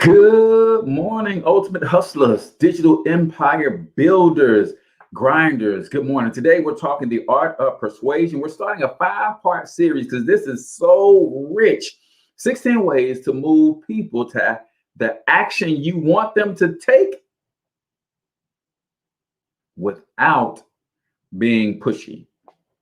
Good morning, ultimate hustlers, digital empire builders, grinders. Good morning. Today we're talking the art of persuasion. We're starting a 5-part series because this is so rich. 16 ways to move people to the action you want them to take without being pushy,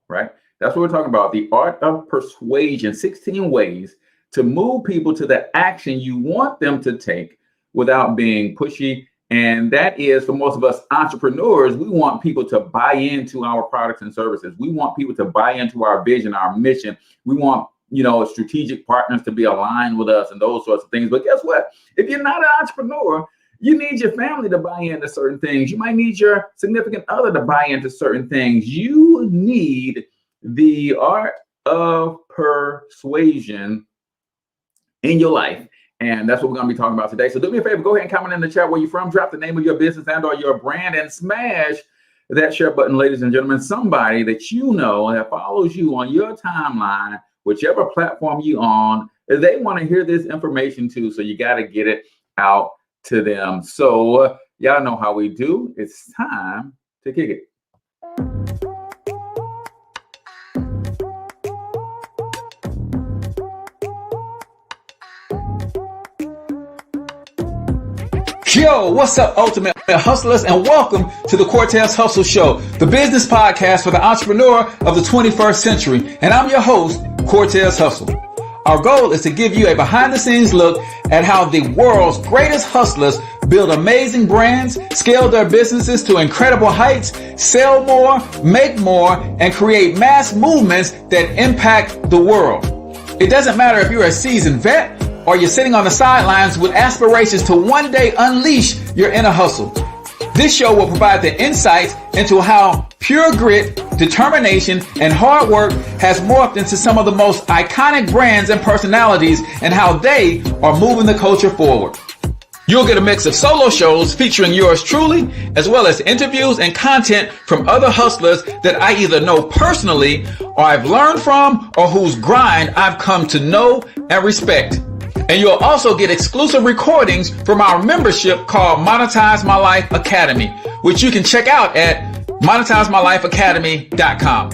right? That's what we're talking about. The art of persuasion, 16 ways to move people to the action you want them to take without being pushy. And that is, for most of us entrepreneurs, we want people to buy into our products and services. We want people to buy into our vision, our mission. We want, strategic partners to be aligned with us and those sorts of things. But guess what? If you're not an entrepreneur, you need your family to buy into certain things. You might need your significant other to buy into certain things. You need the art of persuasion in your life. And that's what we're going to be talking about today. So do me a favor, go ahead and comment in the chat where you're from, drop the name of your business and or your brand, and smash that share button, ladies and gentlemen. Somebody that you know that follows you on your timeline, whichever platform you on, they want to hear this information too. So you got to get it out to them. So y'all know how we do. It's time to kick it. Yo, what's up, ultimate hustlers, and welcome to the Cortez Hustle Show, the business podcast for the entrepreneur of the 21st century. And I'm your host, Cortez Hustle. Our goal is to give you a behind-the-scenes look at how the world's greatest hustlers build amazing brands, scale their businesses to incredible heights, sell more, make more, and create mass movements that impact the world. It doesn't matter if you're a seasoned vet or you're sitting on the sidelines with aspirations to one day unleash your inner hustle. This show will provide the insights into how pure grit, determination, and hard work has morphed into some of the most iconic brands and personalities and how they are moving the culture forward. You'll get a mix of solo shows featuring yours truly, as well as interviews and content from other hustlers that I either know personally or I've learned from or whose grind I've come to know and respect. And you'll also get exclusive recordings from our membership called Monetize My Life Academy, which you can check out at monetizemylifeacademy.com.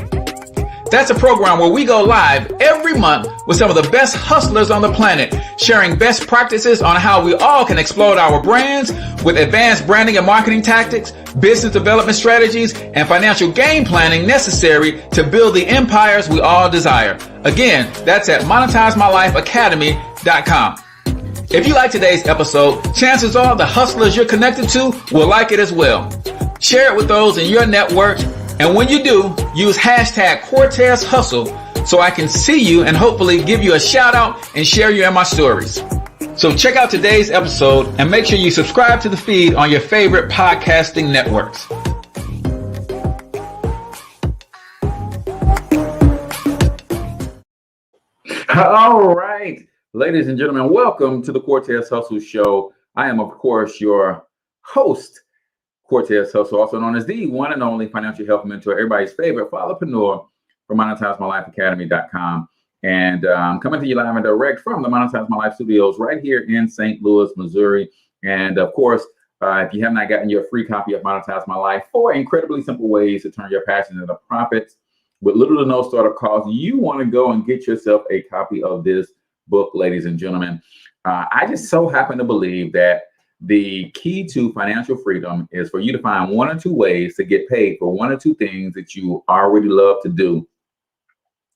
That's a program where we go live every month with some of the best hustlers on the planet, sharing best practices on how we all can explode our brands with advanced branding and marketing tactics, business development strategies, and financial game planning necessary to build the empires we all desire. Again, that's at monetizemylifeacademy.com. If you like today's episode, chances are the hustlers you're connected to will like it as well. Share it with those in your network. And when you do, use hashtag Cortez Hustle so I can see you and hopefully give you a shout out and share you in my stories. So check out today's episode and make sure you subscribe to the feed on your favorite podcasting networks. All right, ladies and gentlemen, welcome to the Cortez Hustle Show. I am, of course, your host, Cortez Hustle, also known as the one and only financial health mentor, everybody's favorite followpreneur from MonetizeMyLifeAcademy.com. And I'm coming to you live and direct from the Monetize My Life studios right here in St. Louis, Missouri. And of course, if you have not gotten your free copy of Monetize My Life, 4 incredibly simple ways to turn your passion into profits with little to no startup cost, you want to go and get yourself a copy of this book, ladies and gentlemen. I just so happen to believe that the key to financial freedom is for you to find 1 or 2 ways to get paid for 1 or 2 things that you already love to do.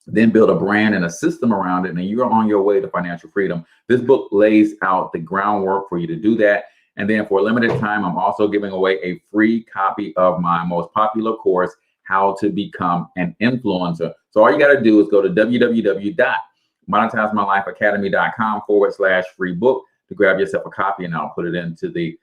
Then build a brand and a system around it, and you're on your way to financial freedom. This book lays out the groundwork for you to do that. And then for a limited time, I'm also giving away a free copy of my most popular course, How to Become an Influencer. So all you got to do is go to www.monetizemylifeacademy.com/free book to grab yourself a copy, and I'll put it into the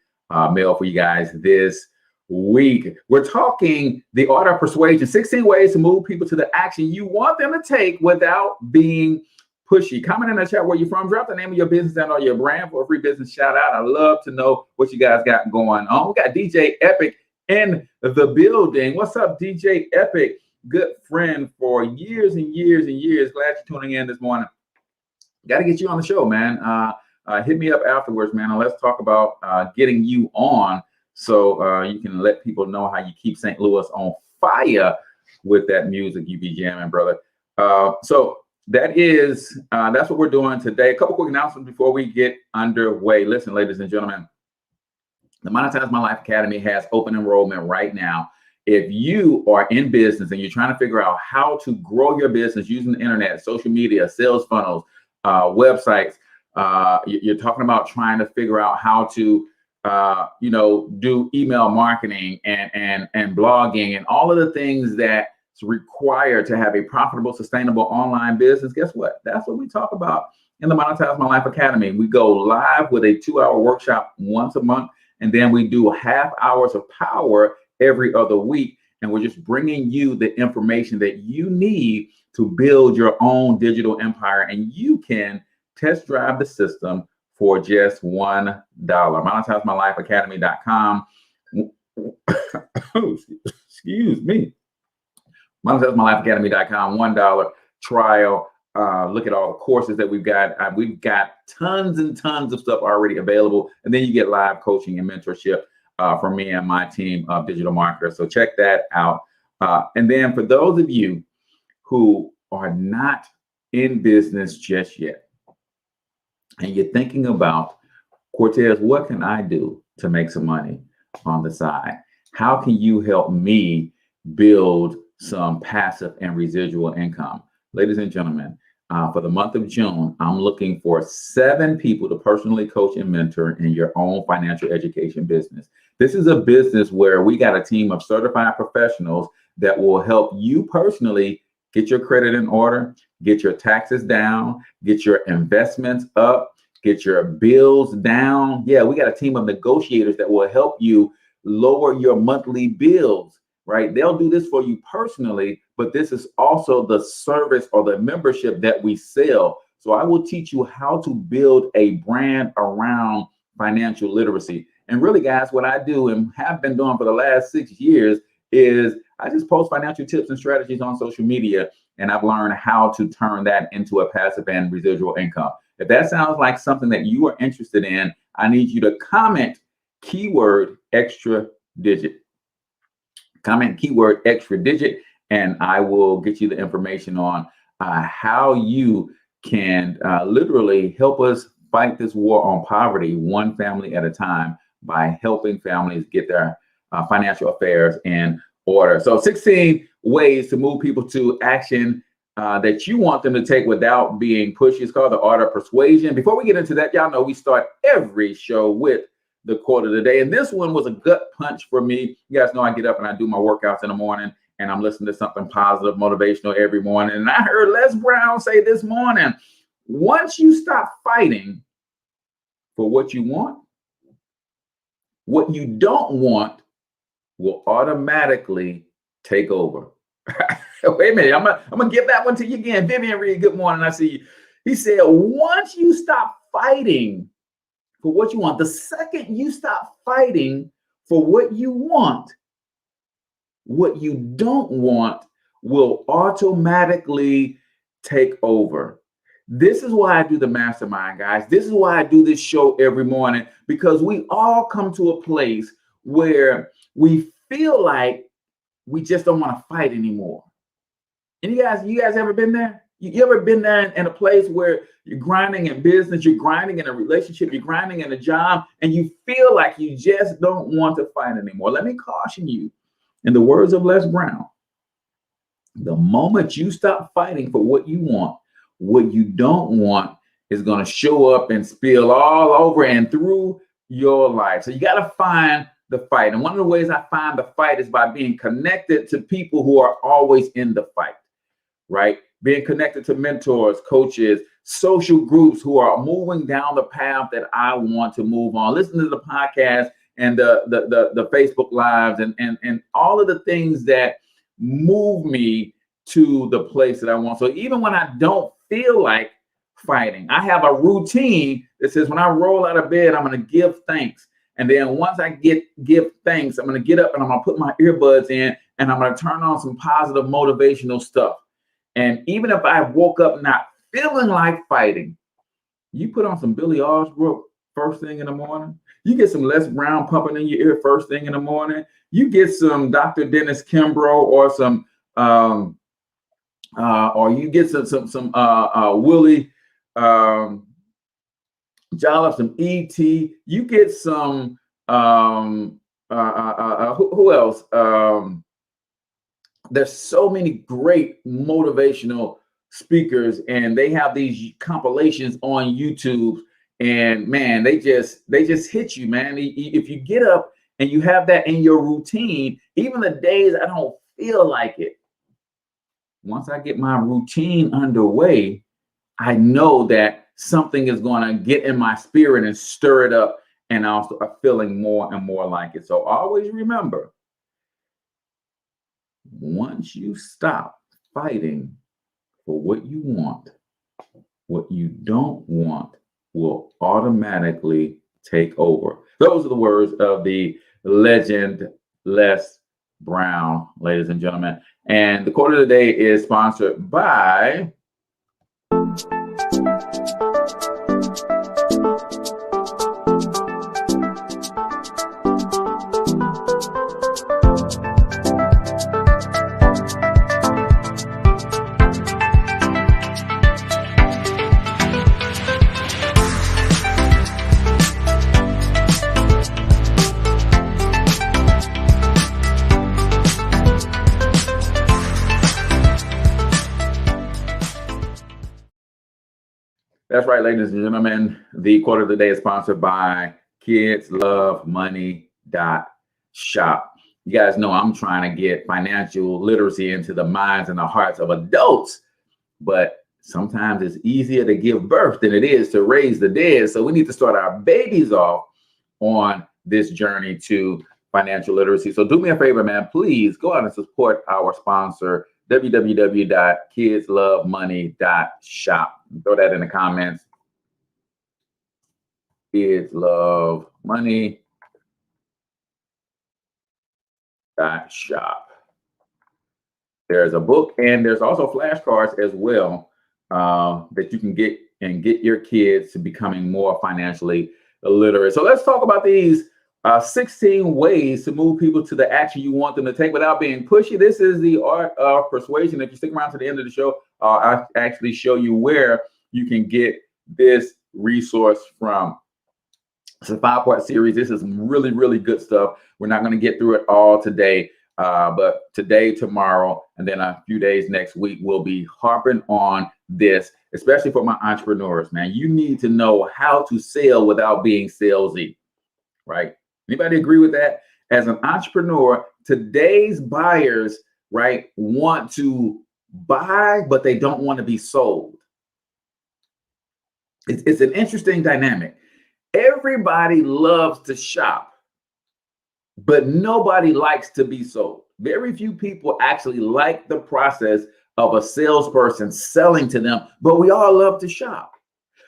mail for you guys this week. We're talking the art of persuasion, 16 ways to move people to the action you want them to take without being pushy. Comment in the chat where you're from. Drop the name of your business and or your brand for a free business shout out. I love to know what you guys got going on. We got DJ Epic in the building. What's up, DJ Epic? Good friend for years and years and years. Glad you're tuning in this morning. Got to get you on the show, man. hit me up afterwards, man, and let's talk about getting you on so you can let people know how you keep St. Louis on fire with that music you be jamming, brother. So that's what we're doing today. A couple quick announcements before we get underway. Listen, ladies and gentlemen, the Monetize My Life Academy has open enrollment right now. If you are in business and you're trying to figure out how to grow your business using the internet, social media, sales funnels, websites, you're talking about trying to figure out how to do email marketing and blogging and all of the things that's required to have a profitable, sustainable online business. Guess what? That's what we talk about in the Monetize My Life Academy. We go live with a 2-hour workshop once a month, and then we do half hours of power every other week. And we're just bringing you the information that you need to build your own digital empire. And you can test drive the system for just $1. MonetizeMyLifeAcademy.com. Excuse me. MonetizeMyLifeAcademy.com. $1 trial. Look at all the courses that we've got. We've got tons and tons of stuff already available. And then you get live coaching and mentorship from me and my team of digital marketers. So check that out. And then for those of you who are not in business just yet, and you're thinking about, Cortez, what can I do to make some money on the side? How can you help me build some passive and residual income? Ladies and gentlemen, for the month of June, I'm looking for 7 people to personally coach and mentor in your own financial education business. This is a business where we got a team of certified professionals that will help you personally get your credit in order, get your taxes down, get your investments up, get your bills down. Yeah, we got a team of negotiators that will help you lower your monthly bills, right? They'll do this for you personally, but this is also the service or the membership that we sell. So I will teach you how to build a brand around financial literacy. And really, guys, what I do and have been doing for the last 6 years is I just post financial tips and strategies on social media, and I've learned how to turn that into a passive and residual income. If that sounds like something that you are interested in, I need you to comment keyword extra digit. Comment keyword extra digit, and I will get you the information on how you can literally help us fight this war on poverty one family at a time by helping families get their financial affairs in order. So 16 ways to move people to action that you want them to take without being pushy. It's called the art of persuasion. Before we get into that, y'all know we start every show with the quote of the day. And this one was a gut punch for me. You guys know I get up and I do my workouts in the morning, and I'm listening to something positive, motivational every morning. And I heard Les Brown say this morning, once you stop fighting for what you want, what you don't want will automatically take over. Wait a minute, I'm gonna give that one to you again. Vivian Reed, good morning. I see you. He said, once you stop fighting for what you want, the second you stop fighting for what you want, what you don't want will automatically take over. This is why I do the mastermind, guys. This is why I do this show every morning, because we all come to a place where we feel like we just don't want to fight anymore. And you guys ever been there? You ever been there in a place where you're grinding in business, you're grinding in a relationship, you're grinding in a job, and you feel like you just don't want to fight anymore? Let me caution you, in the words of Les Brown, the moment you stop fighting for what you want, what you don't want is going to show up and spill all over and through your life. So you got to find the fight. And one of the ways I find the fight is by being connected to people who are always in the fight, right? Being connected to mentors, coaches, social groups who are moving down the path that I want to move on. Listen to the podcast and the Facebook Lives and all of the things that move me to the place that I want. So even when I don't feel like fighting, I have a routine that says when I roll out of bed, I'm going to give thanks. And then once I give thanks, I'm going to get up and I'm going to put my earbuds in and I'm going to turn on some positive motivational stuff. And even if I woke up not feeling like fighting, You put on some Billy Osbrook first thing in the morning. You get some Les Brown pumping in your ear first thing in the morning. You get some Dr. Dennis Kimbrough or some or you get some Willie Jolliffe, some E.T. You get some who else? There's so many great motivational speakers, and they have these compilations on YouTube. And man, they just hit you, man. If you get up and you have that in your routine, even the days I don't feel like it, once I get my routine underway, I know that something is going to get in my spirit and stir it up, and I'll start feeling more and more like it. So always remember, once you stop fighting for what you want, what you don't want will automatically take over. Those are the words of the legend Les Brown, ladies and gentlemen. And the quote of the day is sponsored by That's right, ladies and gentlemen. The quote of the day is sponsored by kidslovemoney.shop. You guys know I'm trying to get financial literacy into the minds and the hearts of adults, but sometimes it's easier to give birth than it is to raise the dead. So we need to start our babies off on this journey to financial literacy. So do me a favor, man, please go out and support our sponsor, www.kidslovemoney.shop. Throw that in the comments. kidslovemoney.shop. There's a book, and there's also flashcards as well that you can get and get your kids to becoming more financially literate. So let's talk about these 16 ways to move people to the action you want them to take without being pushy. This is the art of persuasion. If you stick around to the end of the show, I'll actually show you where you can get this resource from. It's a 5-part series. This is really, really good stuff. We're not going to get through it all today, but today, tomorrow, and then a few days next week, we'll be harping on this, especially for my entrepreneurs. Man, you need to know how to sell without being salesy, right? Anybody agree with that? As an entrepreneur, today's buyers, right, want to buy, but they don't want to be sold. It's an interesting dynamic. Everybody loves to shop, but nobody likes to be sold. Very few people actually like the process of a salesperson selling to them, but we all love to shop.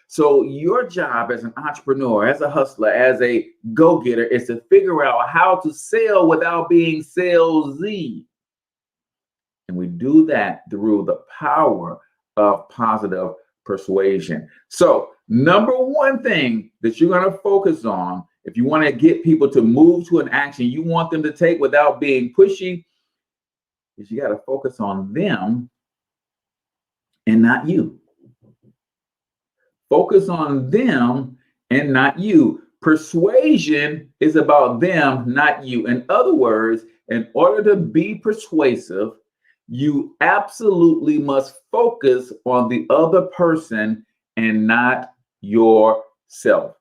So your job as an entrepreneur, as a hustler, as a go-getter is to figure out how to sell without being salesy. And we do that through the power of positive persuasion. So number one thing that you're going to focus on if you want to get people to move to an action you want them to take without being pushy is you got to focus on them and not you. Focus on them and not you. Persuasion is about them, not you. In other words, in order to be persuasive, you absolutely must focus on the other person and not yourself.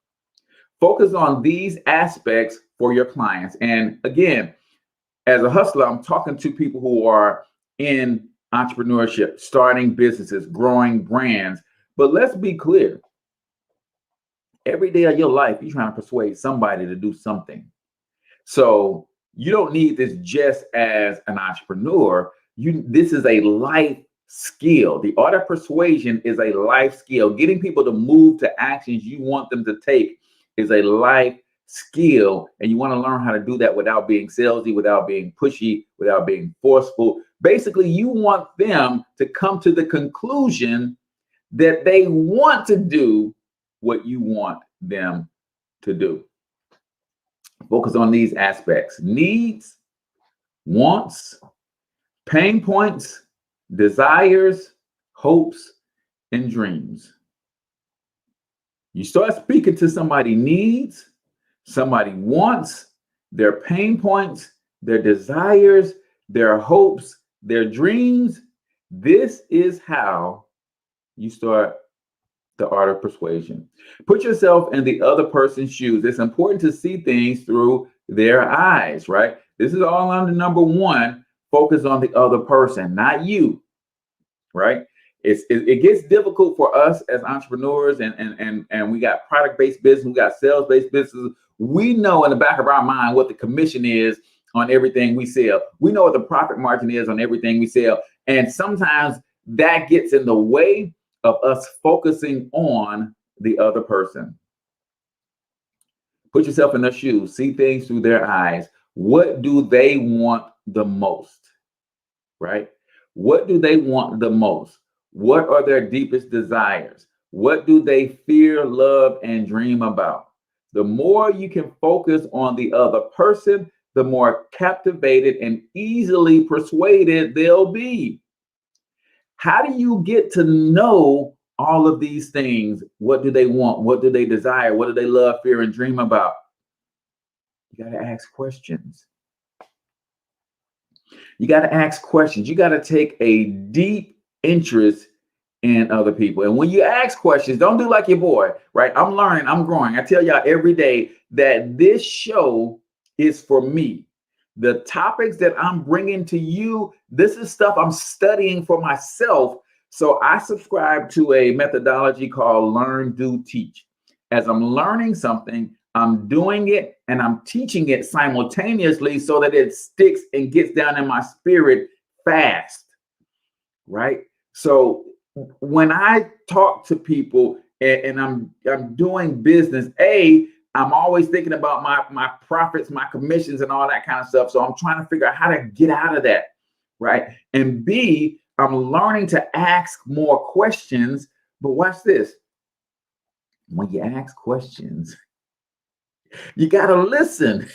Focus on these aspects for your clients. And again, as a hustler, I'm talking to people who are in entrepreneurship, starting businesses, growing brands. But let's be clear. Every day of your life, you're trying to persuade somebody to do something. So you don't need this just as an entrepreneur. This is a life skill. The art of persuasion is a life skill. Getting people to move to actions you want them to take is a life skill. And you want to learn how to do that without being salesy, without being pushy, without being forceful. Basically, you want them to come to the conclusion that they want to do what you want them to do. Focus on these aspects: needs, wants, pain points, desires, hopes, and dreams. You start speaking to somebody needs, somebody wants, their pain points, their desires, their hopes, their dreams. This is how you start the art of persuasion. Put yourself in the other person's shoes. It's important to see things through their eyes, right? This is all under number one. Focus on the other person, not you, right? It gets difficult for us as entrepreneurs, and we got product-based business, we got sales-based businesses. We know in the back of our mind what the commission is on everything we sell. We know what the profit margin is on everything we sell. And sometimes that gets in the way of us focusing on the other person. Put yourself in their shoes, see things through their eyes. What do they want the most, right? What do they want the most? What are their deepest desires? What do they fear, love, and dream about? The more you can focus on the other person, the more captivated and easily persuaded they'll be. How do you get to know all of these things? What do they want? What do they desire? What do they love, fear, and dream about? You got to ask questions. You got to ask questions. You got to take a deep interest in other people. And when you ask questions, don't do like your boy, right? I'm learning, I'm growing. I tell y'all every day that this show is for me. The topics that I'm bringing to you, this is stuff I'm studying for myself. So I subscribe to a methodology called Learn, Do, Teach. As I'm learning something, I'm doing it and I'm teaching it simultaneously so that it sticks and gets down in my spirit fast, right? So when I talk to people and I'm doing business, I'm always thinking about my profits, my commissions, and all that kind of stuff. So I'm trying to figure out how to get out of that, right? And B, I'm learning to ask more questions. But watch this. When you ask questions, you got to listen.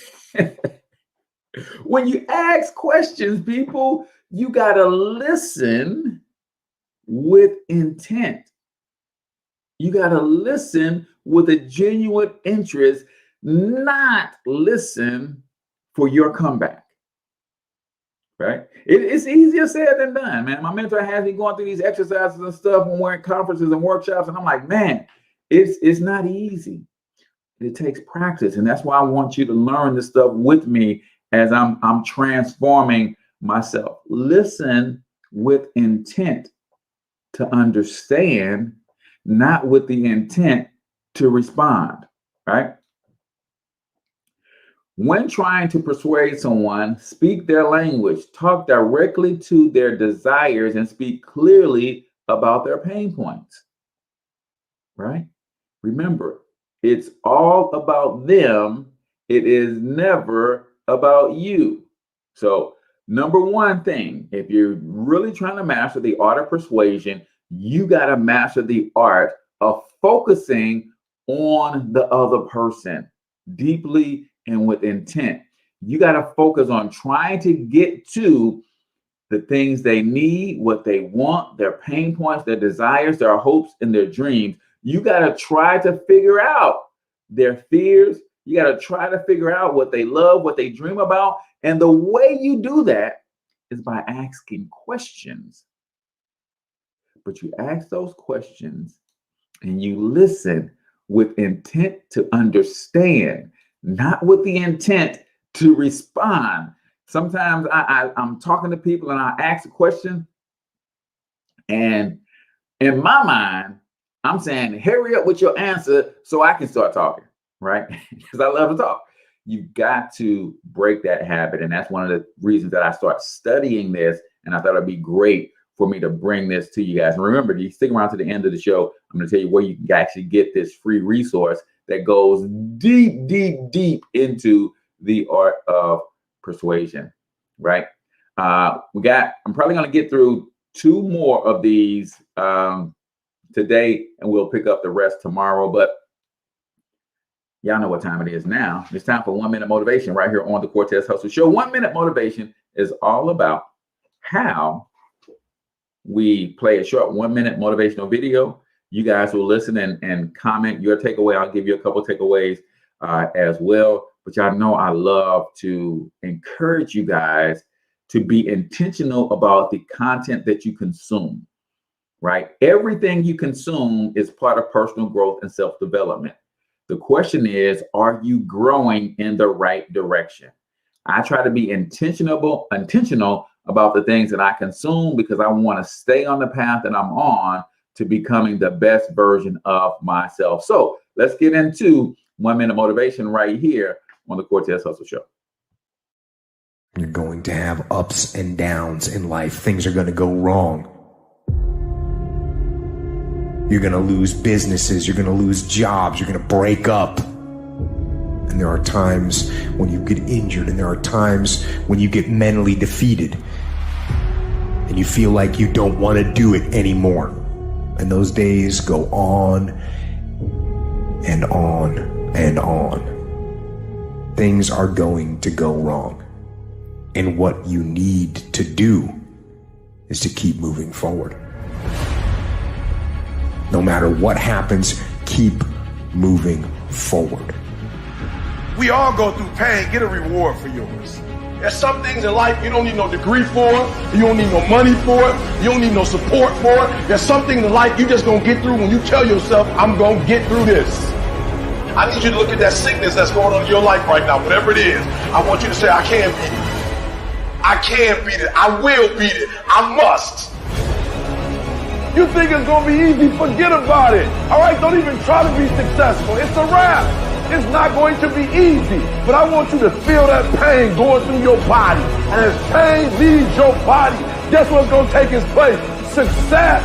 When you ask questions, people, you got to listen with intent. You got to listen with a genuine interest, not listen for your comeback, right? It's easier said than done, man. My mentor has me going through these exercises and stuff when we're in conferences and workshops, and I'm like, man, it's not easy. It takes practice, and that's why I want you to learn this stuff with me as I'm transforming myself. Listen with intent to understand, not with the intent to respond, right? When trying to persuade someone, speak their language, talk directly to their desires, and speak clearly about their pain points, right? Remember, it's all about them. It is never about you. So, number one thing, if you're really trying to master the art of persuasion, you got to master the art of focusing on the other person deeply and with intent. You got to focus on trying to get to the things they need, what they want, their pain points, their desires, their hopes, and their dreams. You got to try to figure out their fears. You got to try to figure out what they love, what they dream about. And the way you do that is by asking questions. But you ask those questions and you listen with intent to understand, not with the intent to respond. Sometimes I'm talking to people and I ask a question, and in my mind, I'm saying, hurry up with your answer so I can start talking, right? Because I love to talk. You've got to break that habit. And that's one of the reasons that I start studying this. And I thought it'd be great for me to bring this to you guys. And remember, if you stick around to the end of the show, I'm going to tell you where you can actually get this free resource that goes deep, deep, deep into the art of persuasion, right? I'm probably going to get through 2 more of these today, and we'll pick up the rest tomorrow. But Y'all know what time it is now. It's time for 1 Minute Motivation right here on the Cortez Hustle Show. 1 Minute Motivation is all about how we play a short 1 minute motivational video. You guys will listen and comment your takeaway. I'll give you a couple takeaways as well. But y'all know I love to encourage you guys to be intentional about the content that you consume, right? Everything you consume is part of personal growth and self-development. The question is, are you growing in the right direction? I try to be intentional about the things that I consume because I want to stay on the path that I'm on to becoming the best version of myself. So let's get into 1 Minute Motivation right here on the Cortez Hustle Show. You're going to have ups and downs in life. Things are going to go wrong. You're going to lose businesses. You're going to lose jobs. You're going to break up. And there are times when you get injured, and there are times when you get mentally defeated and you feel like you don't want to do it anymore. And those days go on and on and on. Things are going to go wrong. And what you need to do is to keep moving forward. No matter what happens, keep moving forward. We all go through pain. Get a reward for yours. There's some things in life you don't need no degree for. You don't need no money for it. You don't need no support for it. There's something in life you just gonna get through when you tell yourself, I'm gonna get through this. I need you to look at that sickness that's going on in your life right now, whatever it is. I want you to say, I can beat it. I can beat it. I will beat it. I must. You think it's gonna be easy? Forget about it. All right, don't even try to be successful. It's a wrap. It's not going to be easy, but I want you to feel that pain going through your body. And as pain leaves your body, guess what's gonna take its place? Success.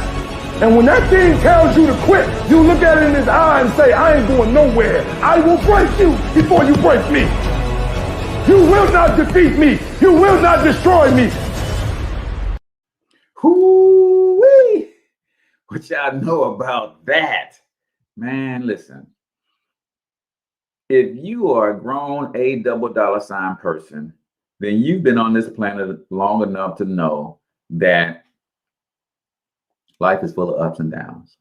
And when that thing tells you to quit, you look at it in his eye and say, I ain't going nowhere. I will break you before you break me. You will not defeat me. You will not destroy me. Hoo-wee. What y'all know about that? Man, listen. If you are a grown $$sign person, then you've been on this planet long enough to know that life is full of ups and downs.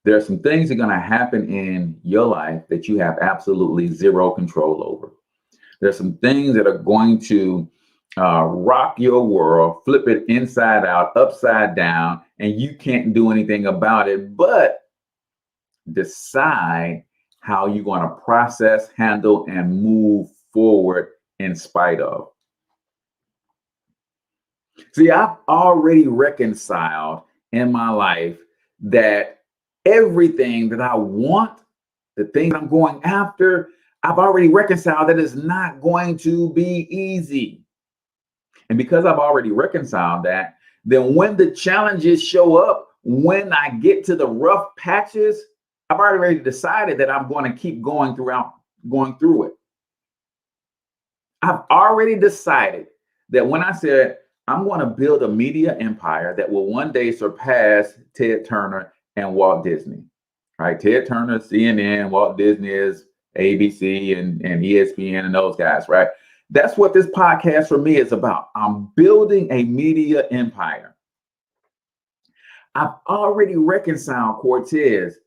There are some things that are going to happen in your life that you have absolutely zero control over. There's some things that are going to rock your world, flip it inside out, upside down, and you can't do anything about it, but decide how you're going to process, handle, and move forward in spite of. See, I've already reconciled in my life that everything that I want, the thing I'm going after, I've already reconciled that it's not going to be easy. And because I've already reconciled that, then when the challenges show up, when I get to the rough patches, I've already decided that I'm going to keep going through it. I've already decided that when I said I'm going to build a media empire that will one day surpass Ted Turner and Walt Disney, right? Ted Turner, CNN, Walt Disney is ABC and ESPN and those guys, right? That's what this podcast for me is about. I'm building a media empire. I've already reconciled, Cortez.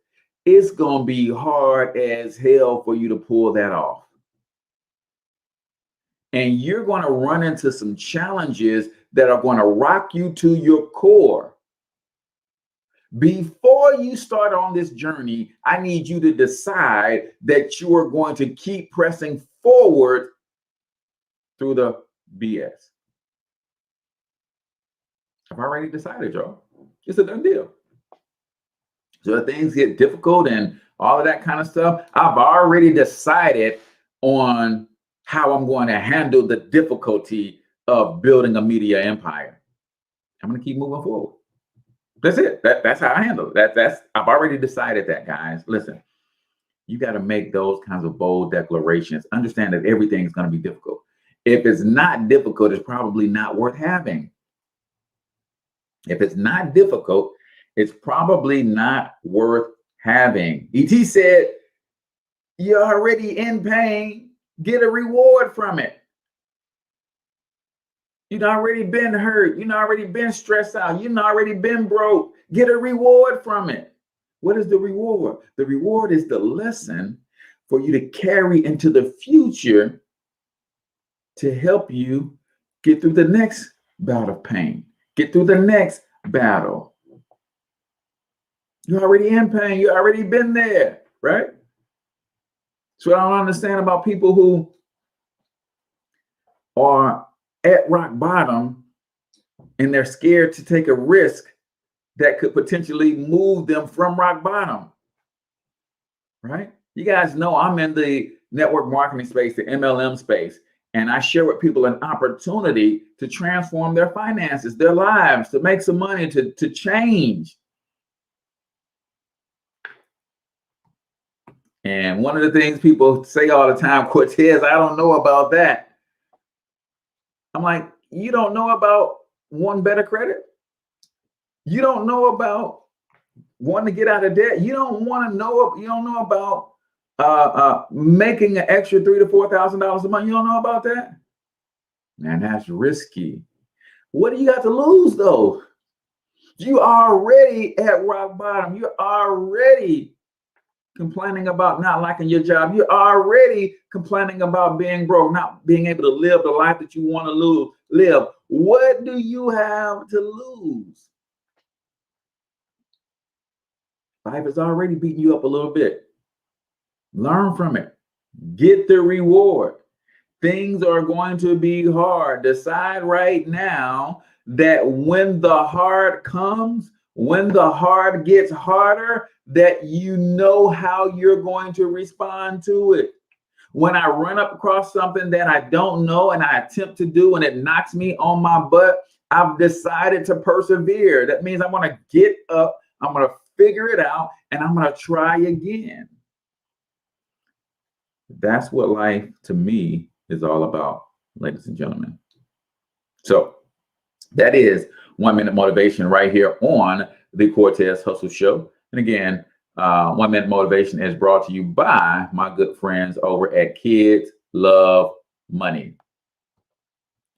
It's going to be hard as hell for you to pull that off. And you're going to run into some challenges that are going to rock you to your core. Before you start on this journey, I need you to decide that you are going to keep pressing forward through the BS. I've already decided, y'all. It's a done deal. So if things get difficult and all of that kind of stuff, I've already decided on how I'm going to handle the difficulty of building a media empire. I'm going to keep moving forward. That's it. That's how I handle it. I've already decided that, guys. Listen, you got to make those kinds of bold declarations. Understand that everything is going to be difficult. If it's not difficult, it's probably not worth having. If it's not difficult, it's probably not worth having. E.T. said, You're already in pain. Get a reward from it. You've already been hurt. You've already been stressed out. You've already been broke. Get a reward from it. What is the reward? The reward is the lesson for you to carry into the future to help you get through the next bout of pain, get through the next battle. You're already in pain. You've already been there, right? So I don't understand about people who are at rock bottom and they're scared to take a risk that could potentially move them from rock bottom, right? You guys know I'm in the network marketing space, the MLM space, and I share with people an opportunity to transform their finances, their lives, to make some money, to change. And one of the things people say all the time, Cortez, I don't know about that. I'm like, you don't know about wanting better credit? You don't know about wanting to get out of debt? You don't know about making an extra $3,000 to $4,000 a month? You don't know about that? Man, that's risky. What do you got to lose though? You are already at rock bottom. You're already complaining about not liking your job. You're already complaining about being broke, not being able to live the life that you want to live. What do you have to lose? Life is already beating you up a little bit. Learn from it. Get the reward. Things are going to be hard. Decide right now that when the hard comes, when the hard gets harder, that you know how you're going to respond to it. When I run up across something that I don't know and I attempt to do and it knocks me on my butt, I've decided to persevere. That means I'm going to get up, I'm going to figure it out, and I'm going to try again. That's what life to me is all about, ladies and gentlemen. So that is 1 Minute Motivation right here on the Cortez Hustle Show. And again, 1 Minute Motivation is brought to you by my good friends over at Kids Love Money.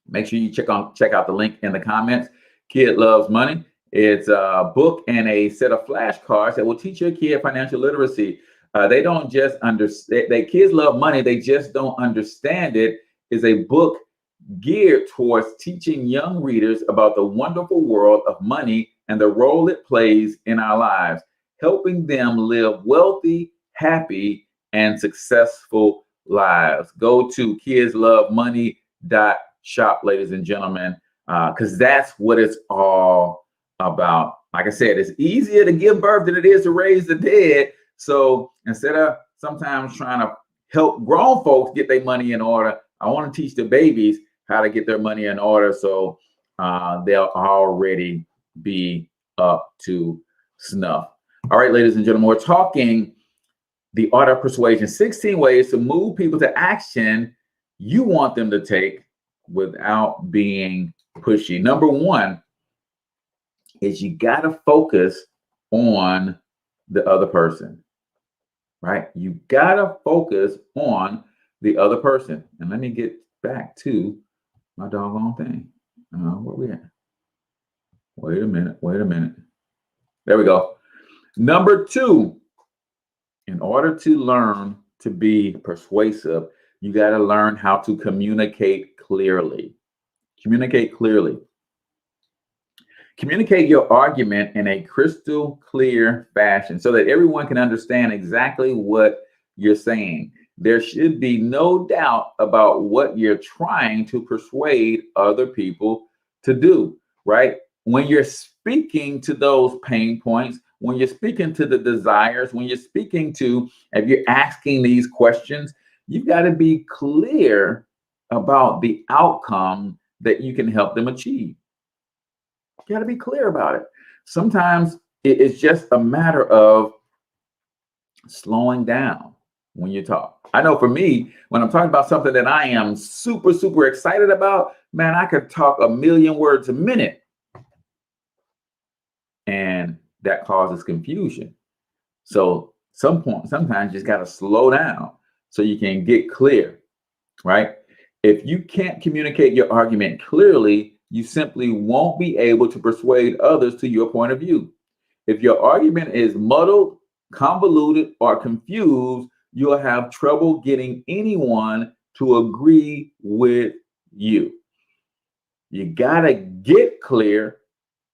Make sure you check out the link in the comments. Kid Loves Money. It's a book and a set of flashcards that will teach your kid financial literacy. They don't just understand. Kids Love Money. They just don't understand it. Is a book geared towards teaching young readers about the wonderful world of money and the role it plays in our lives, helping them live wealthy, happy, and successful lives. Go to kidslovemoney.shop, ladies and gentlemen, because that's what it's all about. Like I said, it's easier to give birth than it is to raise the dead. So instead of sometimes trying to help grown folks get their money in order, I want to teach the babies how to get their money in order so they'll already be up to snuff. All right, ladies and gentlemen, we're talking the art of persuasion, 16 ways to move people to action you want them to take without being pushy. Number one is you got to focus on the other person, right? You got to focus on the other person. And let me get back to my doggone thing. Where we at? Wait a minute. There we go. Number two, in order to learn to be persuasive, you got to learn how to communicate clearly. Communicate clearly. Communicate your argument in a crystal clear fashion so that everyone can understand exactly what you're saying. There should be no doubt about what you're trying to persuade other people to do, right? When you're speaking to those pain points, when you're speaking to the desires, when you're speaking to, if you're asking these questions, you've got to be clear about the outcome that you can help them achieve. You got to be clear about it. Sometimes it's just a matter of slowing down when you talk. I know for me, when I'm talking about something that I am super, super excited about, man, I could talk 1,000,000 words a minute. And that causes confusion. So sometimes you just got to slow down so you can get clear, right? If you can't communicate your argument clearly, you simply won't be able to persuade others to your point of view. If your argument is muddled, convoluted, or confused, you'll have trouble getting anyone to agree with you. You got to get clear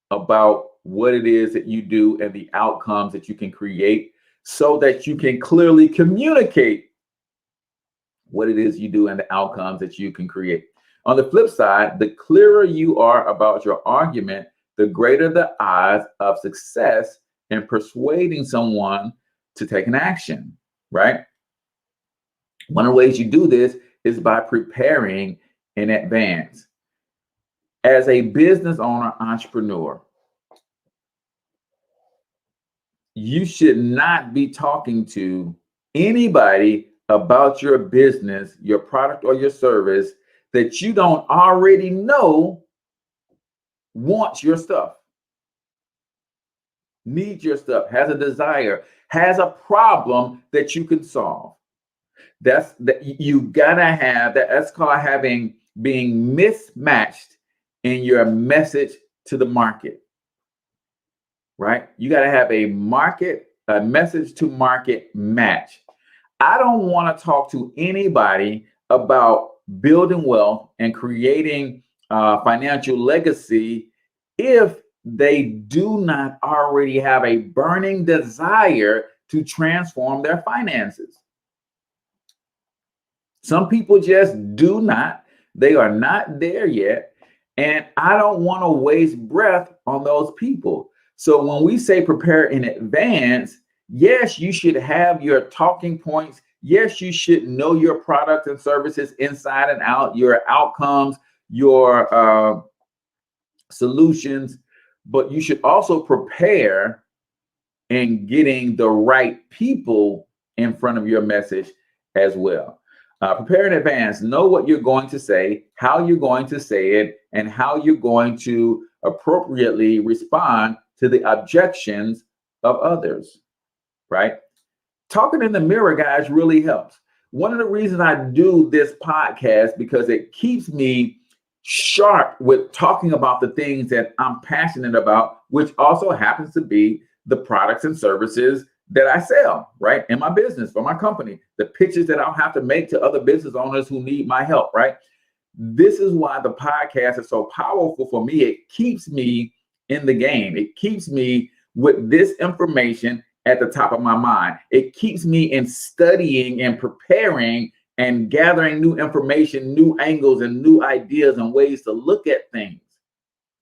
about what it is that you do and the outcomes that you can create so that you can clearly communicate what it is you do and the outcomes that you can create. On the flip side, the clearer you are about your argument, the greater the odds of success in persuading someone to take an action, right? One of the ways you do this is by preparing in advance. As a business owner, entrepreneur, you should not be talking to anybody about your business, your product, or your service that you don't already know wants your stuff, needs your stuff, has a desire, has a problem that you can solve. That's that you gotta have that. That's called being mismatched in your message to the market, right? You gotta have a message to market match. I don't want to talk to anybody about building wealth and creating financial legacy if they do not already have a burning desire to transform their finances. Some people just do not. They are not there yet. And I don't want to waste breath on those people. So when we say prepare in advance, yes, you should have your talking points. Yes, you should know your product and services inside and out, your outcomes, your solutions, but you should also prepare in getting the right people in front of your message as well. Prepare in advance. Know what you're going to say, how you're going to say it, and how you're going to appropriately respond to the objections of others, right? Talking in the mirror, guys, really helps. One of the reasons I do this podcast because it keeps me sharp with talking about the things that I'm passionate about, which also happens to be the products and services that I sell, right? In my business, for my company, the pitches that I'll have to make to other business owners who need my help, right? This is why the podcast is so powerful for me. It keeps me in the game. It keeps me with this information at the top of my mind. It keeps me in studying and preparing and gathering new information, new angles and new ideas and ways to look at things,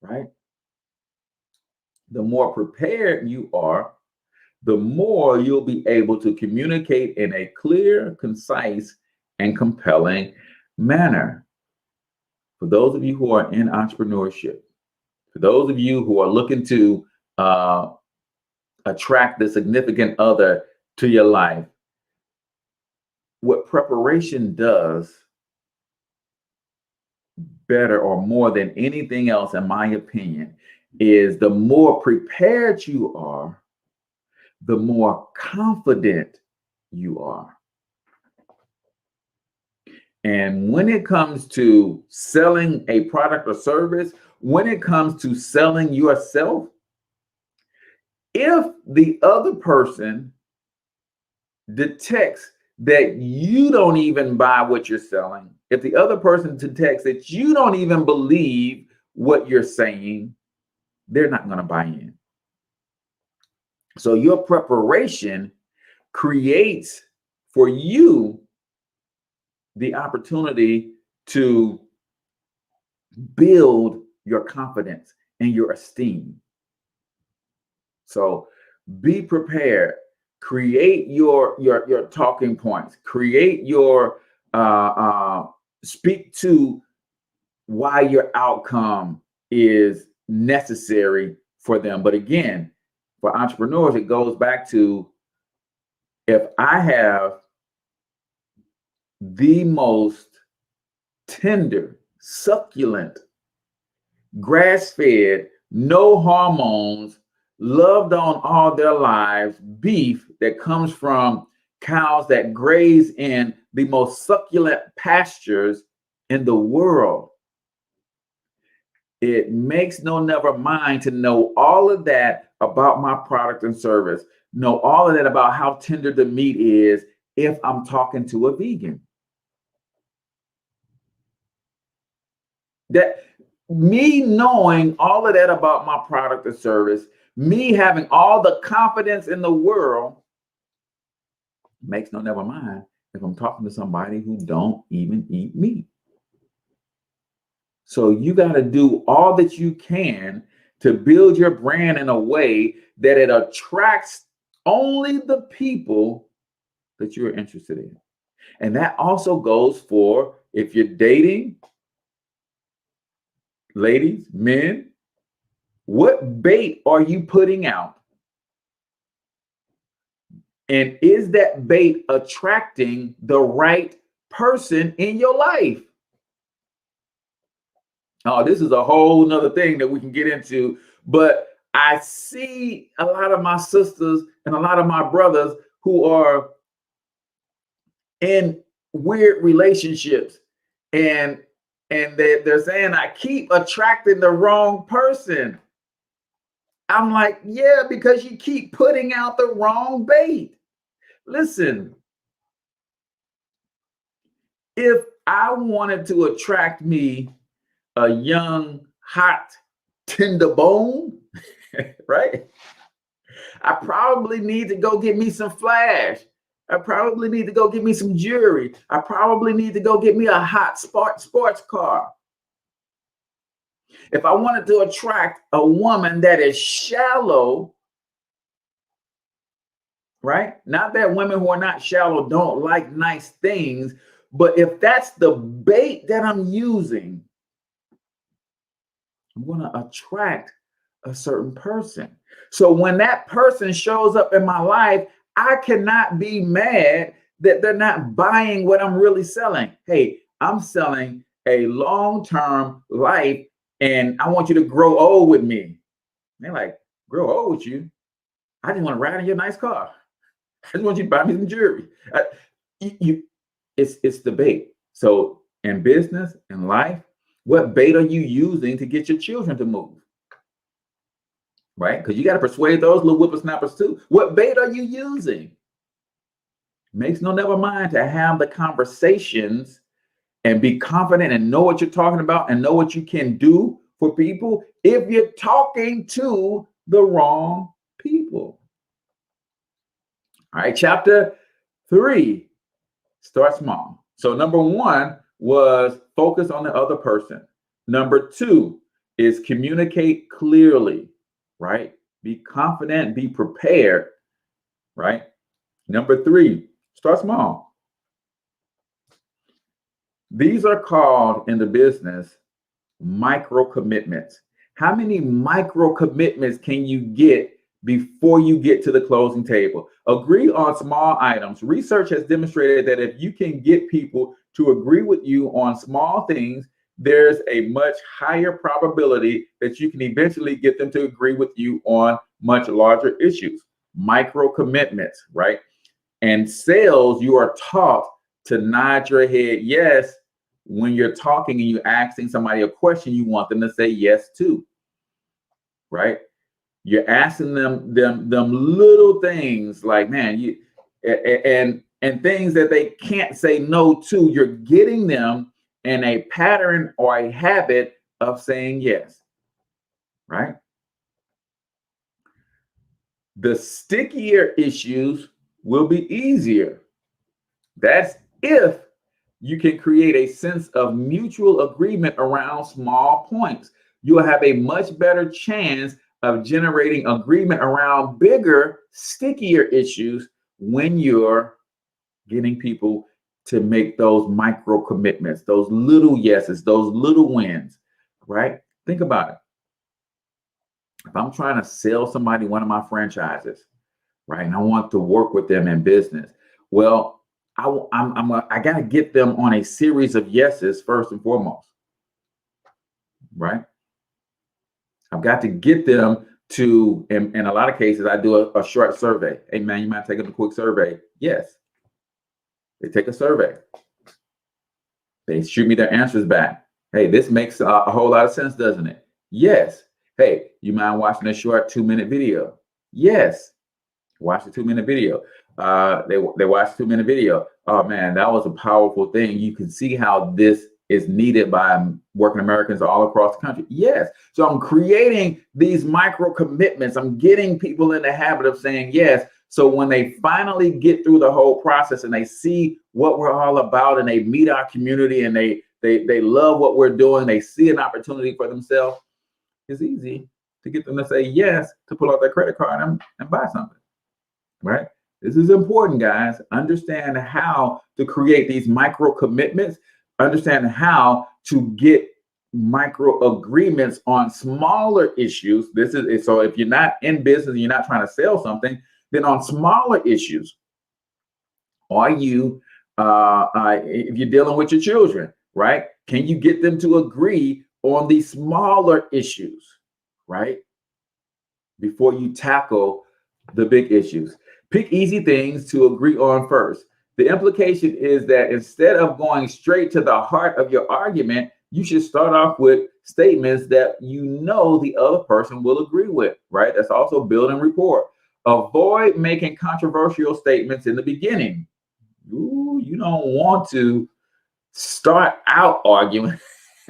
right? The more prepared you are, the more you'll be able to communicate in a clear, concise, and compelling manner. For those of you who are in entrepreneurship, for those of you who are looking to attract the significant other to your life, what preparation does better or more than anything else, in my opinion, is the more prepared you are, the more confident you are. And when it comes to selling a product or service, when it comes to selling yourself, if the other person detects that you don't even buy what you're selling, if the other person detects that you don't even believe what you're saying, they're not going to buy in. So your preparation creates for you the opportunity to build your confidence and your esteem. So be prepared. Create your talking points. Create your speak to why your outcome is necessary for them. But again, for entrepreneurs, it goes back to, if I have the most tender, succulent, grass-fed, no hormones, loved on all their lives beef that comes from cows that graze in the most succulent pastures in the world. It makes no never mind to know all of that about my product and service, know all of that about how tender the meat is if I'm talking to a vegan. That me knowing all of that about my product or service, me having all the confidence in the world, makes no never mind if I'm talking to somebody who don't even eat meat. So you got to do all that you can to build your brand in a way that it attracts only the people that you're interested in. And that also goes for if you're dating, ladies, men, what bait are you putting out? And is that bait attracting the right person in your life? Oh, this is a whole nother thing that we can get into. But I see a lot of my sisters and a lot of my brothers who are in weird relationships, and they're saying, I keep attracting the wrong person. I'm like, yeah, because you keep putting out the wrong bait. Listen, if I wanted to attract me a young, hot, tender bone, right? I probably need to go get me some flash. I probably need to go get me some jewelry. I probably need to go get me a hot sports car. If I wanted to attract a woman that is shallow, right? Not that women who are not shallow don't like nice things, but if that's the bait that I'm using, I'm going to attract a certain person. So when that person shows up in my life, I cannot be mad that they're not buying what I'm really selling. Hey, I'm selling a long-term life, and I want you to grow old with me. They're like, grow old with you? I just want to ride in your nice car. I just want you to buy me some jewelry. It's the bait. So in business, in life, what bait are you using to get your children to move? Right? Because you got to persuade those little whippersnappers too. What bait are you using? Makes no never mind to have the conversations and be confident and know what you're talking about and know what you can do for people if you're talking to the wrong people. All right, chapter 3, start small. So number 1 was focus on the other person. Number 2 is communicate clearly, right? Be confident, be prepared, right? Number 3, start small. These are called in the business micro commitments. How many micro commitments can you get before you get to the closing table? Agree on small items. Research has demonstrated that if you can get people to agree with you on small things, there's a much higher probability that you can eventually get them to agree with you on much larger issues. Micro commitments, right? And sales, you are taught to nod your head yes when you're talking and you're asking somebody a question you want them to say yes to, right? You're asking them little things like, man, and things that they can't say no to. You're getting them in a pattern or a habit of saying yes, right? The stickier issues will be easier. That's if you can create a sense of mutual agreement around small points. You'll have a much better chance of generating agreement around bigger, stickier issues when you're getting people to make those micro commitments, those little yeses, those little wins, right? Think about it. If I'm trying to sell somebody one of my franchises, right, and I want to work with them in business, well, I got to get them on a series of yeses first and foremost, right? I've got to get them to, in a lot of cases, I do a short survey. Hey, man, you might take a quick survey. Yes. They take a survey. They shoot me their answers back. Hey, this makes a whole lot of sense, doesn't it? Yes. Hey, you mind watching a short 2-minute video? Yes. Watch the 2-minute video. They watch the 2-minute video. Oh man, that was a powerful thing. You can see how this is needed by working Americans all across the country. Yes. So I'm creating these micro commitments. I'm getting people in the habit of saying yes. So when they finally get through the whole process and they see what we're all about and they meet our community and they love what we're doing, they see an opportunity for themselves, it's easy to get them to say yes, to pull out their credit card and buy something, right? This is important, guys. Understand how to create these micro commitments. Understand how to get micro agreements on smaller issues. This is so if you're not in business and you're not trying to sell something, then on smaller issues, are you if you're dealing with your children, right? Can you get them to agree on these smaller issues, right? Before you tackle the big issues. Pick easy things to agree on first. The implication is that instead of going straight to the heart of your argument, you should start off with statements that you know the other person will agree with, right? That's also building rapport. Avoid making controversial statements in the beginning. Ooh, you don't want to start out arguing,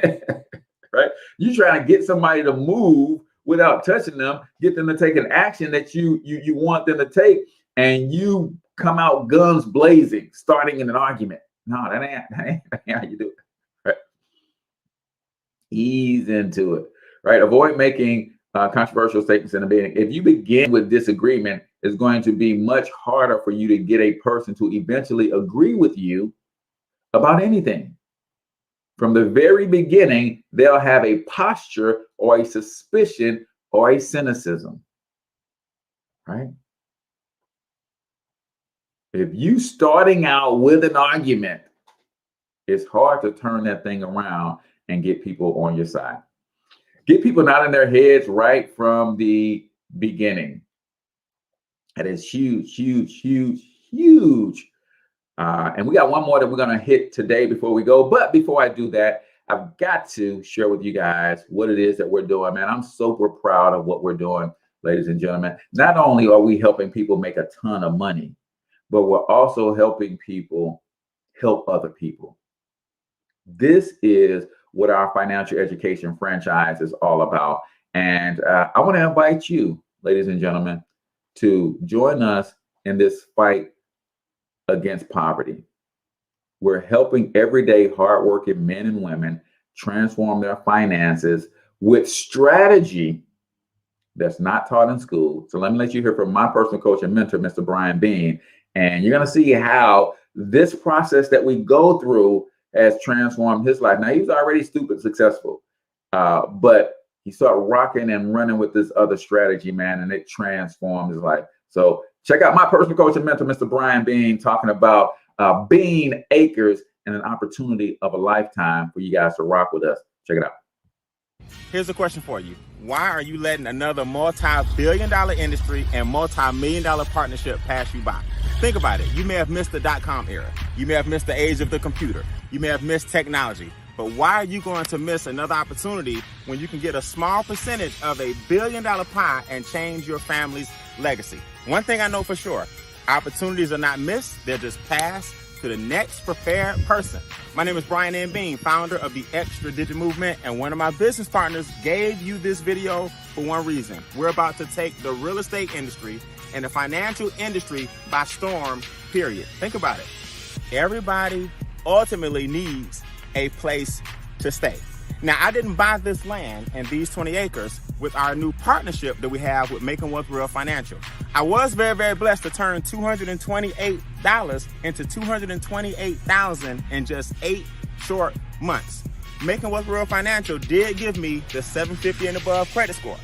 right? You're trying to get somebody to move without touching them, get them to take an action that you want them to take, and you come out guns blazing, starting in an argument. No, that ain't how you do it. Right? Ease into it, right? Avoid making controversial statements in the beginning. If you begin with disagreement, it's going to be much harder for you to get a person to eventually agree with you about anything. From the very beginning, they'll have a posture or a suspicion or a cynicism, right? If you starting out with an argument, it's hard to turn that thing around and get people on your side. Get people not in their heads right from the beginning. That is huge, huge, huge, huge. And we got one more that we're going to hit today before we go. But before I do that, I've got to share with you guys what it is that we're doing, man. I'm super proud of what we're doing, ladies and gentlemen. Not only are we helping people make a ton of money, but we're also helping people help other people. This is what our financial education franchise is all about. And I want to invite you, ladies and gentlemen, to join us in this fight against poverty. We're helping everyday hardworking men and women transform their finances with strategy that's not taught in school. So let me let you hear from my personal coach and mentor, Mr. Brian Bean. And you're going to see how this process that we go through has transformed his life. Now, he's already stupid successful, but he started rocking and running with this other strategy, man, and it transformed his life. So check out my personal coach and mentor, Mr. Brian Bean, talking about Bean Acres and an opportunity of a lifetime for you guys to rock with us. Check it out. Here's a question for you. Why are you letting another multi-billion-dollar industry and multi-million-dollar partnership pass you by? Think about it. You may have missed the .com era. You may have missed the age of the computer. You may have missed technology. But why are you going to miss another opportunity when you can get a small percentage of a billion-dollar pie and change your family's legacy? One thing I know for sure, opportunities are not missed. They're just passed to the next prepared person. My name is Brian N. Bean, founder of the Extra Digit Movement, and one of my business partners gave you this video for one reason. We're about to take the real estate industry and the financial industry by storm, period. Think about it. Everybody ultimately needs a place to stay. Now, I didn't buy this land and these 20 acres with our new partnership that we have with Making Wealth Real Financial. I was very, very blessed to turn $228 into $228,000 in just 8 short months. Making Wealth Real Financial did give me the 750 and above credit score.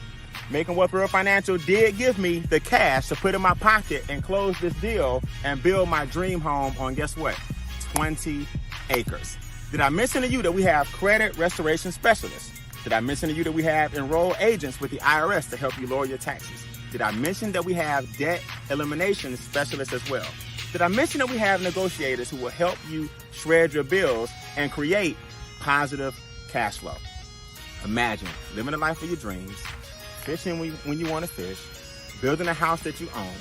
Making Wealth Real Financial did give me the cash to put in my pocket and close this deal and build my dream home on, guess what? 20 acres. Did I mention to you that we have credit restoration specialists? Did I mention to you that we have enrolled agents with the IRS to help you lower your taxes? Did I mention that we have debt elimination specialists as well? Did I mention that we have negotiators who will help you shred your bills and create positive cash flow? Imagine living the life of your dreams, fishing when you want to fish, building a house that you own.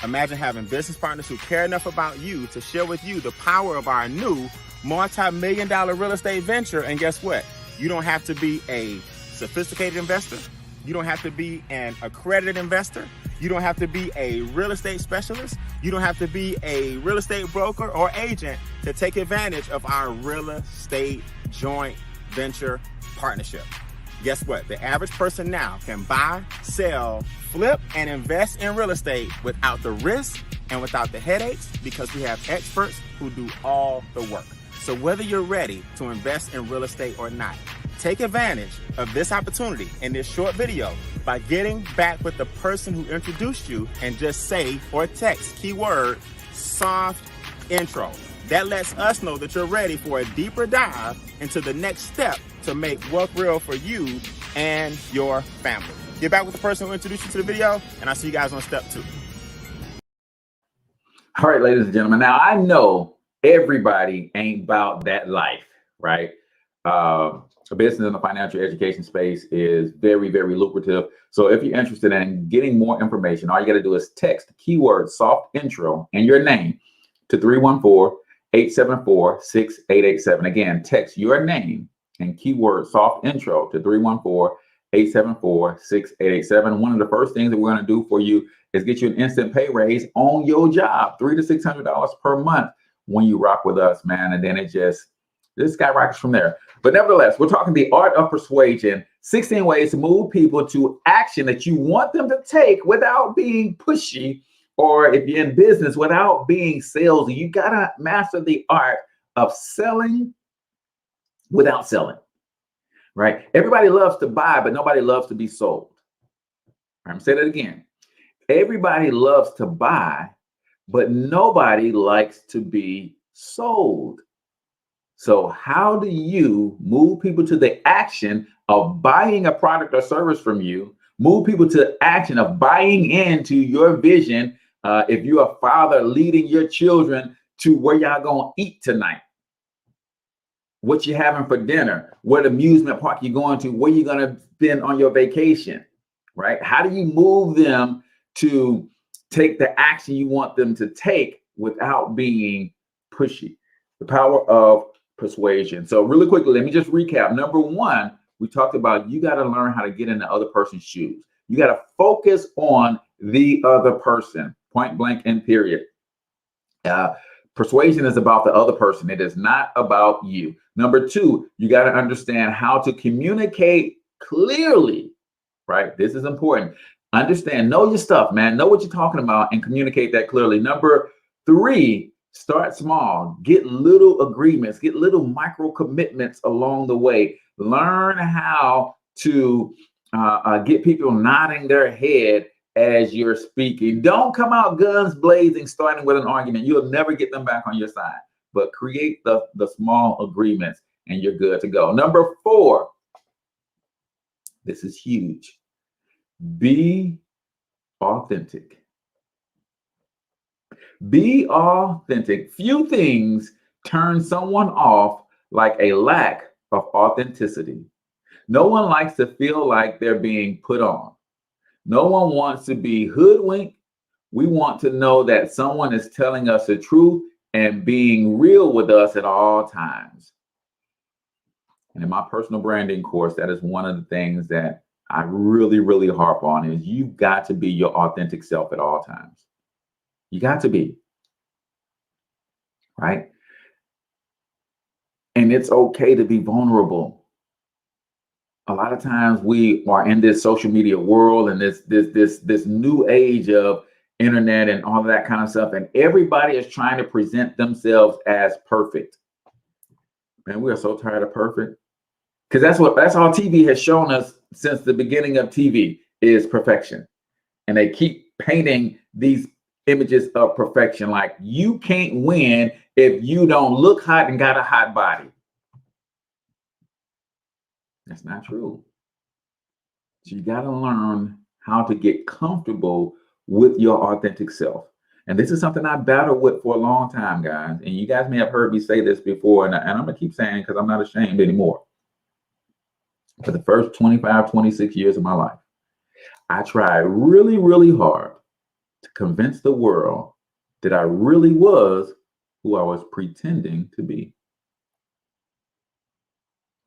Imagine having business partners who care enough about you to share with you the power of our new multi-million-dollar real estate venture. And guess what? You don't have to be a sophisticated investor. You don't have to be an accredited investor. You don't have to be a real estate specialist. You don't have to be a real estate broker or agent to take advantage of our real estate joint venture partnership. Guess what? The average person now can buy, sell, flip, and invest in real estate without the risk and without the headaches, because we have experts who do all the work. So whether you're ready to invest in real estate or not, take advantage of this opportunity in this short video by getting back with the person who introduced you and just say or text keyword soft intro. That lets us know that you're ready for a deeper dive into the next step to make wealth real for you and your family. Get back with the person who introduced you to the video, and I'll see you guys on step 2. All right, ladies and gentlemen. Now, I know everybody ain't about that life, right? A business in the financial education space is very, very lucrative. So if you're interested in getting more information, all you got to do is text keyword soft intro and your name to 314-874-6887. Again, text your name and keyword soft intro to 314-874-6887. One of the first things that we're going to do for you is get you an instant pay raise on your job, $300 to $600 per month when you rock with us, man. And then this skyrockets from there. But nevertheless, we're talking the art of persuasion, 16 ways to move people to action that you want them to take without being pushy, or if you're in business, without being salesy. You got to master the art of selling without selling, right? Everybody loves to buy, but nobody loves to be sold. I'm going to say that again. Everybody loves to buy, but nobody likes to be sold. So how do you move people to the action of buying a product or service from you, move people to the action of buying into your vision? If you're a father leading your children to where y'all gonna eat tonight, what you having for dinner, what amusement park you going to, where you gonna spend on your vacation, right? How do you move them to take the action you want them to take without being pushy? The power of persuasion. So really quickly, let me just recap. Number one, we talked about you got to learn how to get in the other person's shoes. You got to focus on the other person, point blank and period. Persuasion is about the other person. It is not about you. Number two, you got to understand how to communicate clearly, right? This is important. Understand, know your stuff, man. Know what you're talking about and communicate that clearly. Number three, start small, get little agreements, get little micro commitments along the way. Learn how to get people nodding their head as you're speaking. Don't come out guns blazing, starting with an argument. You'll never get them back on your side, but create the small agreements and you're good to go. Number four, this is huge. Be authentic. Be authentic. Few things turn someone off like a lack of authenticity. No one likes to feel like they're being put on. No one wants to be hoodwinked. We want to know that someone is telling us the truth and being real with us at all times. And in my personal branding course, that is one of the things that I really, really harp on is you've got to be your authentic self at all times. You got to be, right? And it's okay to be vulnerable. A lot of times we are in this social media world and this new age of internet and all of that kind of stuff, and everybody is trying to present themselves as perfect. Man, we are so tired of perfect, because that's all TV has shown us since the beginning of TV is perfection, and they keep painting these images of perfection. Like you can't win if you don't look hot and got a hot body. That's not true. So you got to learn how to get comfortable with your authentic self. And this is something I battled with for a long time, guys. And you guys may have heard me say this before, and I'm going to keep saying because I'm not ashamed anymore. For the first 25, 26 years of my life, I tried really, really hard to convince the world that I really was who I was pretending to be.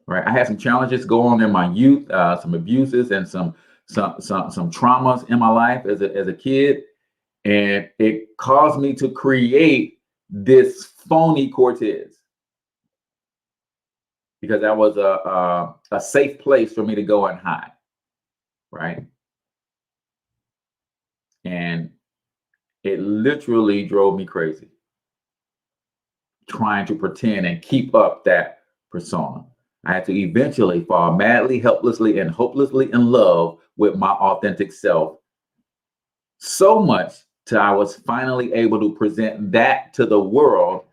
Right? I had some challenges go on in my youth, some abuses and some traumas in my life as a kid. And it caused me to create this phony Cortez because that was a safe place for me to go and hide, right? And it literally drove me crazy trying to pretend and keep up that persona. I had to eventually fall madly, helplessly, and hopelessly in love with my authentic self, so much till I was finally able to present that to the world.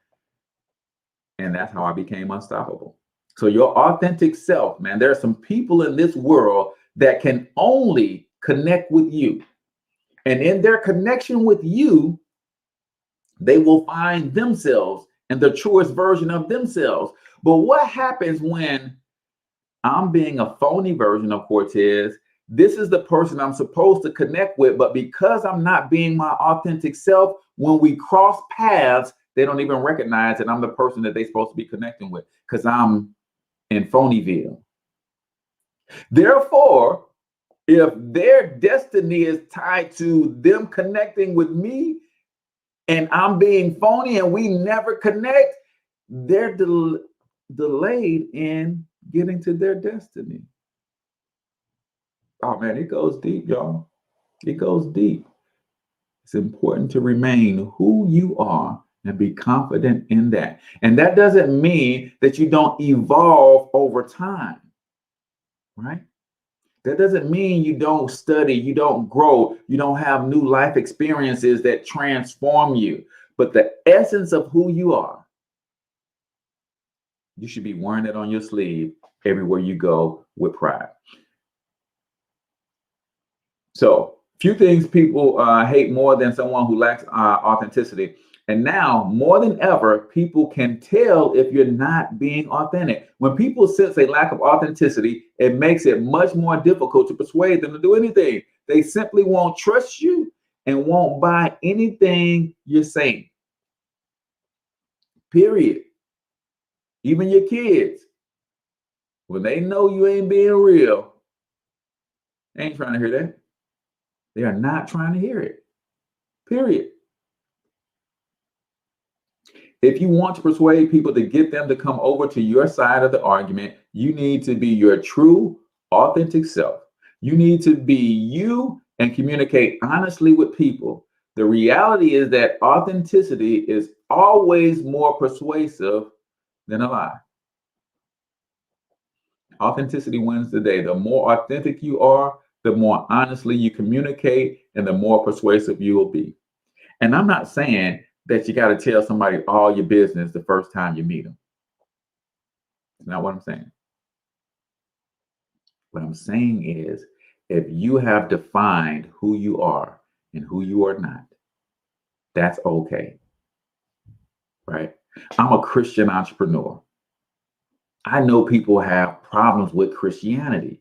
And that's how I became unstoppable. So your authentic self, man, there are some people in this world that can only connect with you. And in their connection with you, they will find themselves and the truest version of themselves. But what happens when I'm being a phony version of Cortez? This is the person I'm supposed to connect with, but because I'm not being my authentic self, when we cross paths, they don't even recognize that I'm the person that they're supposed to be connecting with because I'm in Phonyville. Therefore, if their destiny is tied to them connecting with me and I'm being phony and we never connect, they're delayed in getting to their destiny. Oh man, it goes deep, y'all. It goes deep. It's important to remain who you are and be confident in that. And that doesn't mean that you don't evolve over time, right? That doesn't mean you don't study, you don't grow, you don't have new life experiences that transform you. But the essence of who you are, you should be wearing it on your sleeve everywhere you go with pride. So, few things people hate more than someone who lacks authenticity. And now, more than ever, people can tell if you're not being authentic. When people sense a lack of authenticity, it makes it much more difficult to persuade them to do anything. They simply won't trust you and won't buy anything you're saying. Period. Even your kids, when they know you ain't being real, they ain't trying to hear that. They are not trying to hear it. Period. If you want to persuade people to get them to come over to your side of the argument, you need to be your true, authentic self. You need to be you and communicate honestly with people. The reality is that authenticity is always more persuasive than a lie. Authenticity wins the day. The more authentic you are, the more honestly you communicate, and the more persuasive you will be. And I'm not saying that you got to tell somebody all your business the first time you meet them. That's not what I'm saying. What I'm saying is, if you have defined who you are and who you are not, that's okay. Right? I'm a Christian entrepreneur. I know people have problems with Christianity.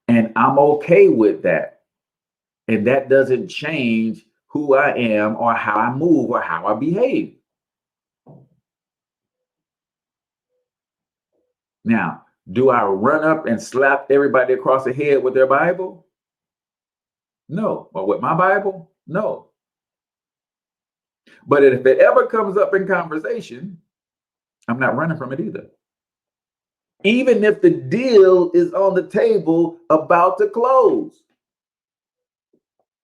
And I'm okay with that. And that doesn't change who I am or how I move or how I behave. Now, do I run up and slap everybody across the head with their Bible? No. Or with my Bible? No. But if it ever comes up in conversation, I'm not running from it either. Even if the deal is on the table about to close.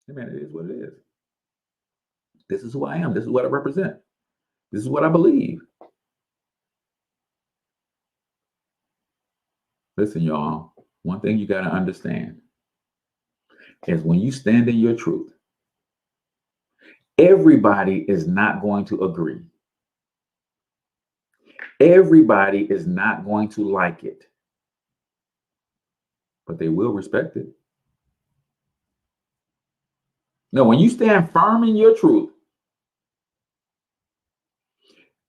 Hey man, it is what it is. This is who I am. This is what I represent. This is what I believe. Listen, y'all, one thing you got to understand is when you stand in your truth, everybody is not going to agree. Everybody is not going to like it. but they will respect it. No, when you stand firm in your truth,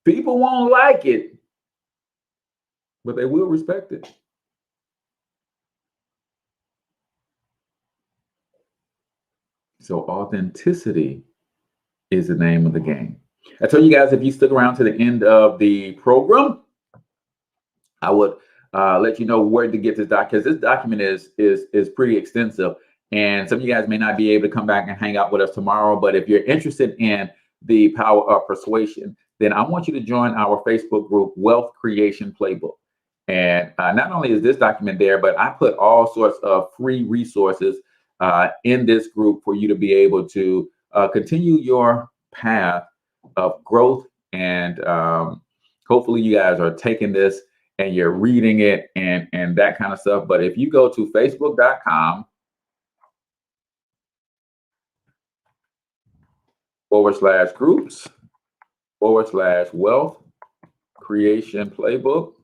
people won't like it, but they will respect it. So authenticity is the name of the game. I told you guys, if you stuck around to the end of the program, I would let you know where to get this document, because this document is pretty extensive. And some of you guys may not be able to come back and hang out with us tomorrow, but if you're interested in the power of persuasion, then I want you to join our Facebook group, Wealth Creation Playbook. And not only is this document there, but I put all sorts of free resources in this group for you to be able to continue your path of growth. And hopefully you guys are taking this and you're reading it and that kind of stuff. But if you go to facebook.com/groups/wealth creation playbook,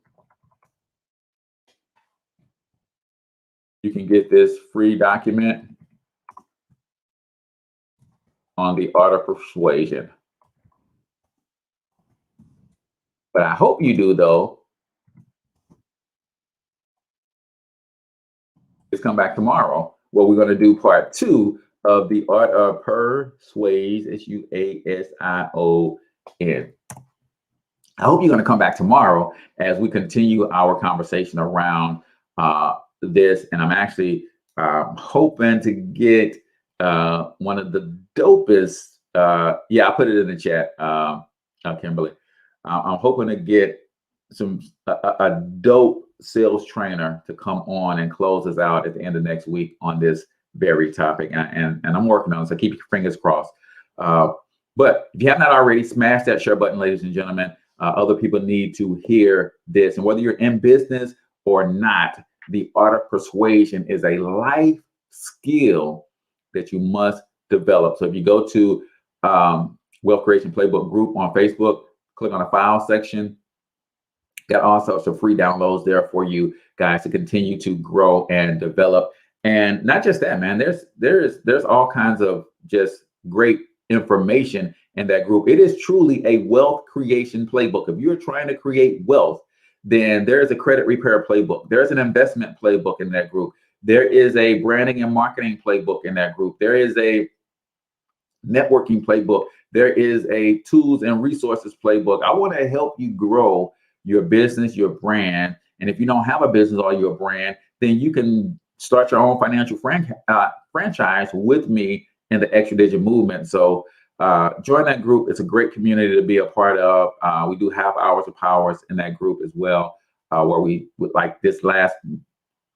you can get this free document on the art of persuasion. But I hope you do, though, is come back tomorrow where we're going to do part 2 of the art of persuasion, SUASION. I hope you're going to come back tomorrow as we continue our conversation around this. And I'm actually hoping to get one of the dopest, I put it in the chat, Kimberly. I'm hoping to get a dope sales trainer to come on and close us out at the end of next week on this very topic. And I'm working on it, so keep your fingers crossed. But if you have not already, smash that share button, ladies and gentlemen. Other people need to hear this. And whether you're in business or not, the art of persuasion is a life skill that you must develop. So if you go to Wealth Creation Playbook group on Facebook, click on the file section. Got all sorts of free downloads there for you guys to continue to grow and develop. And not just that, man, there's all kinds of just great information in that group. It is truly a wealth creation playbook. If you're trying to create wealth, then there's a credit repair playbook. There's an investment playbook in that group. There is a branding and marketing playbook in that group. There is a networking playbook. There is a tools and resources playbook. I want to help you grow your business, your brand. And if you don't have a business or your brand, then you can start your own financial franchise with me in the Extra Digit movement. So join that group. It's a great community to be a part of. We do have hours of powers in that group as well, where we, like this last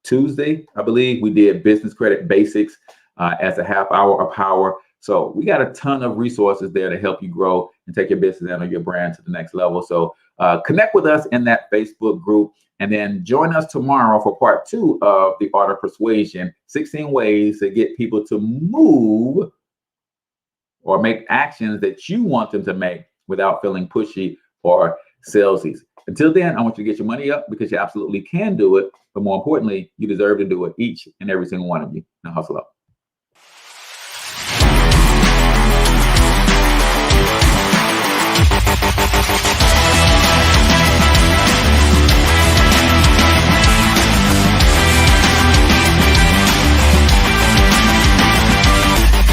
Tuesday, I believe, we did business credit basics as a half hour of power. So we got a ton of resources there to help you grow and take your business and your brand to the next level. So connect with us in that Facebook group, and then join us tomorrow for part 2 of the art of persuasion, 16 ways to get people to move or make actions that you want them to make without feeling pushy or salesy. Until then, I want you to get your money up, because you absolutely can do it. But more importantly, you deserve to do it, each and every single one of you. Now hustle up.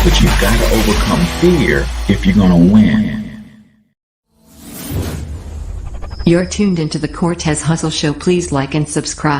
But you've got to overcome fear if you're going to win. You're tuned into the Cortez Hustle Show. Please like and subscribe.